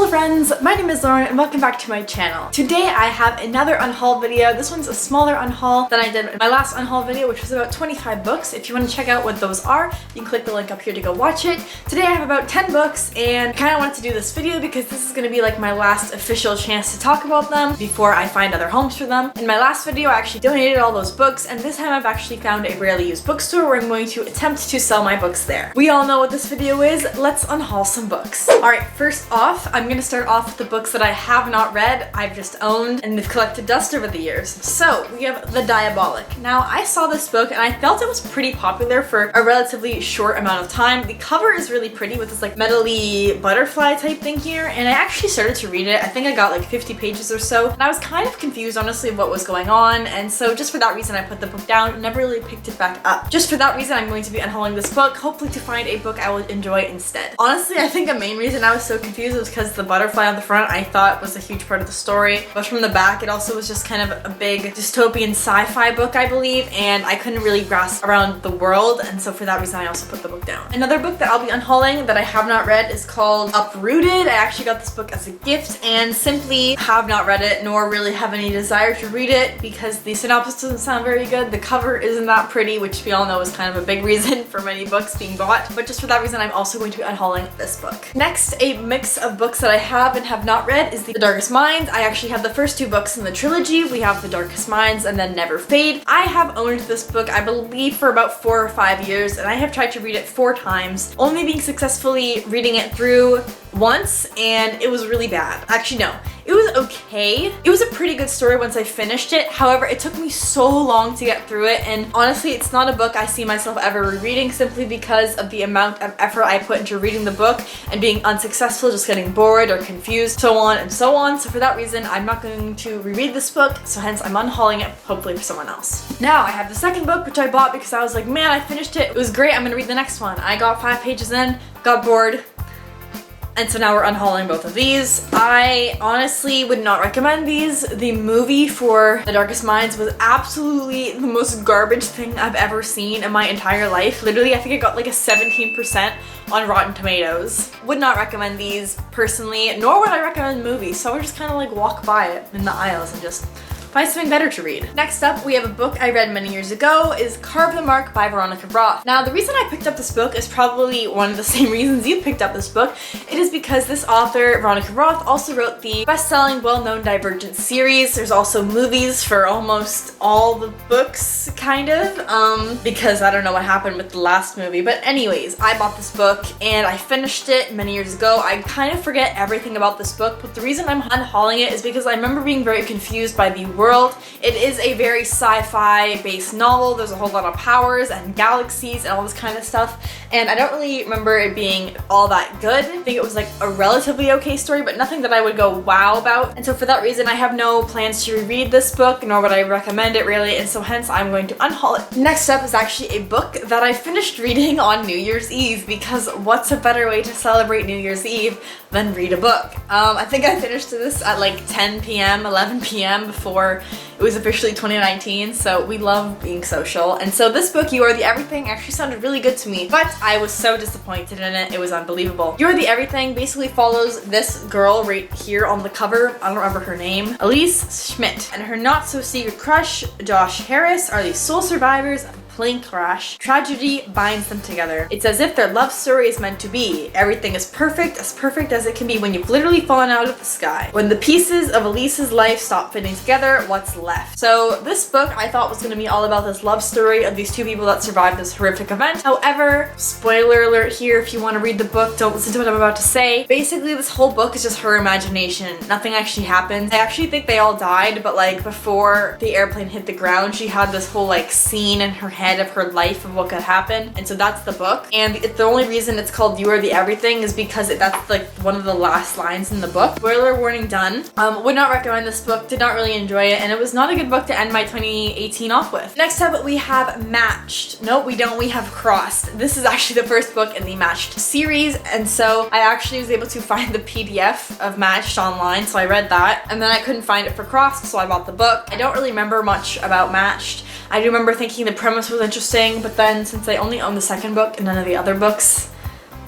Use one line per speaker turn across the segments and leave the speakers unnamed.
Hello friends, my name is Lauren and welcome back to my channel. Today I have another unhaul video. This one's a smaller unhaul than I did in my last unhaul video, which was about 25 books. If you want to check out what those are, you can click the link up here to go watch it. Today I have about 10 books and I kind of wanted to do this video because this is going to be like my last official chance to talk about them before I find other homes for them. In my last video I actually donated all those books, and this time I've actually found a rarely used bookstore where I'm going to attempt to sell my books there. We all know what this video is. Let's unhaul some books. Alright, first off, I'm going to start off with the books that I have not read, I've just owned, and they've collected dust over the years. So, we have The Diabolique. Now, I saw this book and I felt it was pretty popular for a relatively short amount of time. The cover is really pretty with this like metally butterfly type thing here, and I actually started to read it. I think I got like 50 pages or so, and I was kind of confused honestly of what was going on, and so just for that reason I put the book down and never really picked it back up. Just for that reason I'm going to be unhauling this book, hopefully to find a book I will enjoy instead. Honestly, I think the main reason I was so confused was because the butterfly on the front I thought was a huge part of the story, but from the back it also was just kind of a big dystopian sci-fi book, I believe, and I couldn't really grasp around the world, and so for that reason I also put the book down. Another book that I'll be unhauling that I have not read is called Uprooted. I actually got this book as a gift and simply have not read it nor really have any desire to read it because the synopsis doesn't sound very good, the cover isn't that pretty, which we all know is kind of a big reason for many books being bought, but just for that reason I'm also going to be unhauling this book. Next, a mix of books that I have and have not read is The Darkest Minds. I actually have the first two books in the trilogy. We have The Darkest Minds and then Never Fade. I have owned this book I believe for about 4 or 5 years, and I have tried to read it 4 times, only being successfully reading it through once, and it was really bad. Actually no, it was okay. It was a pretty good story once I finished it. However, it took me so long to get through it, and honestly it's not a book I see myself ever rereading simply because of the amount of effort I put into reading the book and being unsuccessful, just getting bored or confused, so on and so on. So for that reason I'm not going to reread this book, so hence I'm unhauling it, hopefully for someone else. Now I have the second book, which I bought because I was like, man, I finished it, it was great, I'm gonna read the next one. I got 5 pages in, got bored, and so now we're unhauling both of these. I honestly would not recommend these. The movie for The Darkest Minds was absolutely the most garbage thing I've ever seen in my entire life. Literally, I think it got like a 17% on Rotten Tomatoes. Would not recommend these personally, nor would I recommend movies, so I would just kind of like walk by it in the aisles and just find something better to read. Next up, we have a book I read many years ago, is Carve the Mark by Veronica Roth. Now, the reason I picked up this book is probably one of the same reasons you picked up this book. It is because this author, Veronica Roth, also wrote the best-selling, well-known Divergent series. There's also movies for almost all the books, kind of, because I don't know what happened with the last movie. But anyways, I bought this book and I finished it many years ago. I kind of forget everything about this book, but the reason I'm unhauling it is because I remember being very confused by the world. It is a very sci-fi based novel. There's a whole lot of powers and galaxies and all this kind of stuff, and I don't really remember it being all that good. I think it was like a relatively okay story, but nothing that I would go wow about, and so for that reason I have no plans to reread this book, nor would I recommend it really, and so hence I'm going to unhaul it. Next up is actually a book that I finished reading on New Year's Eve, because what's a better way to celebrate New Year's Eve than read a book? I think I finished this at like 10 p.m., 11 p.m. before it was officially 2019, so we love being social. And so this book, You Are the Everything, actually sounded really good to me, but I was so disappointed in it, it was unbelievable. You Are the Everything basically follows this girl right here on the cover, I don't remember her name, Elise Schmidt, and her not-so-secret crush, Josh Harris, are the sole survivors of plane crash. Tragedy binds them together. It's as if their love story is meant to be. Everything is perfect as it can be when you've literally fallen out of the sky. When the pieces of Elise's life stop fitting together, what's left? So this book I thought was going to be all about this love story of these two people that survived this horrific event. However, spoiler alert here, if you want to read the book, don't listen to what I'm about to say. Basically, this whole book is just her imagination. Nothing actually happens. I actually think they all died, but like before the airplane hit the ground, she had this whole like scene in her head of her life of what could happen, and so that's the book. And the only reason it's called You Are the Everything is because that's like one of the last lines in the book. Spoiler warning done. Would not recommend this book, did not really enjoy it, and it was not a good book to end my 2018 off with. Next up we have Matched. Nope, we don't, we have Crossed. This is actually the first book in the Matched series, and so I actually was able to find the PDF of Matched online, so I read that, and then I couldn't find it for Crossed, so I bought the book. I don't really remember much about Matched. I do remember thinking the premise was interesting, but then since I only own the second book and none of the other books,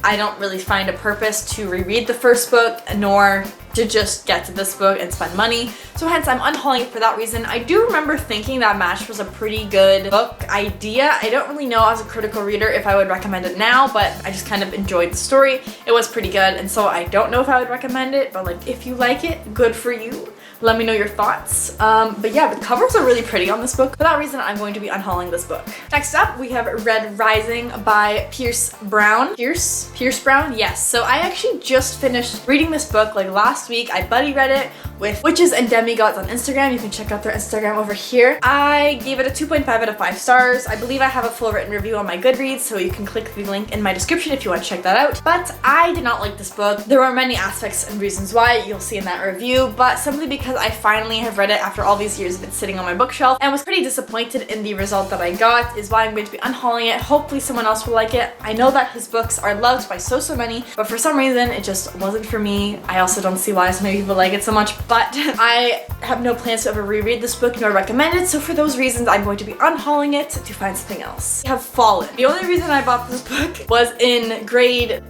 I don't really find a purpose to reread the first book, nor to just get to this book and spend money. So hence I'm unhauling it for that reason. I do remember thinking that MASH was a pretty good book idea. I don't really know as a critical reader if I would recommend it now, but I just kind of enjoyed the story. It was pretty good, and so I don't know if I would recommend it, but like if you like it, good for you. Let me know your thoughts. But yeah, the covers are really pretty on this book. For that reason, I'm going to be unhauling this book. Next up, we have Red Rising by Pierce Brown. Pierce Brown? Yes. So I actually just finished reading this book like last week. I buddy read it with Witches and Demigods on Instagram. You can check out their Instagram over here. I gave it a 2.5 out of 5 stars. I believe I have a full written review on my Goodreads, so you can click the link in my description if you want to check that out. But I did not like this book. There were many aspects and reasons why you'll see in that review, but simply because I finally have read it after all these years of it sitting on my bookshelf and was pretty disappointed in the result that I got is why I'm going to be unhauling it. Hopefully someone else will like it. I know that his books are loved by so many, but for some reason it just wasn't for me. I also don't see why so many people like it so much, but I have no plans to ever reread this book nor recommend it, so for those reasons I'm going to be unhauling it to find something else. We have Fallen. The only reason I bought this book was in grade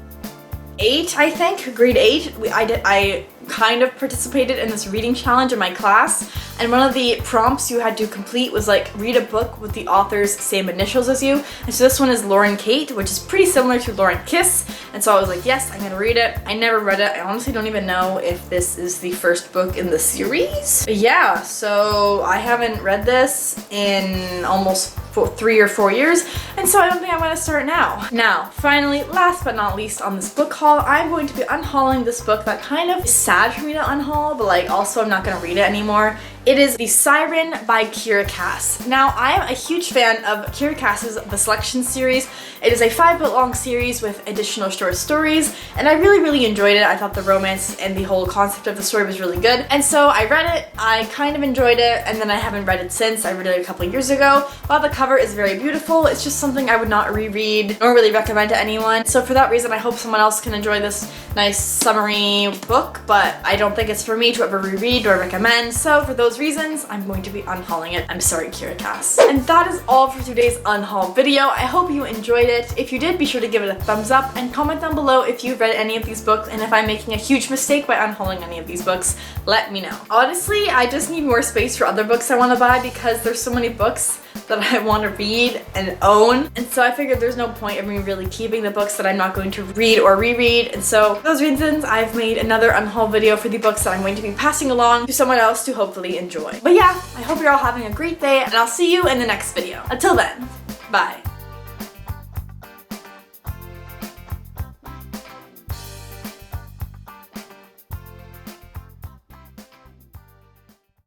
8, I think. Grade 8. I kind of participated in this reading challenge in my class, and one of the prompts you had to complete was like read a book with the author's same initials as you, and so this one is Lauren Kate, which is pretty similar to Lauren Kiss, and so I was like, yes, I'm gonna read it. I never read it. I honestly don't even know if this is the first book in the series. But yeah, so I haven't read this in almost 3 or 4 years, and so I don't think I'm gonna start now. Now, finally, last but not least on this book haul, I'm going to be unhauling this book that kind of is sad for me to unhaul, but like also I'm not gonna read it anymore. It is The Siren by Kiera Cass. Now, I am a huge fan of Kiera Cass's The Selection series. It is a 5-book long series with additional short stories, and I really enjoyed it. I thought the romance and the whole concept of the story was really good, and so I read it, I kind of enjoyed it, and then I haven't read it since. I read it a couple of years ago. While the cover is very beautiful, it's just something I would not reread nor really recommend to anyone. So for that reason, I hope someone else can enjoy this nice summery book, but I don't think it's for me to ever reread or recommend. So for those reasons, I'm going to be unhauling it. I'm sorry, Kiera Cass. And that is all for today's unhaul video. I hope you enjoyed it. If you did, be sure to give it a thumbs up and comment down below if you've read any of these books, and if I'm making a huge mistake by unhauling any of these books, let me know. Honestly, I just need more space for other books I want to buy because there's so many books that I want to read and own, and so I figured there's no point of me really keeping the books that I'm not going to read or reread, and so for those reasons I've made another unhaul video for the books that I'm going to be passing along to someone else to hopefully enjoy. But yeah, I hope you're all having a great day, and I'll see you in the next video. Until then, bye.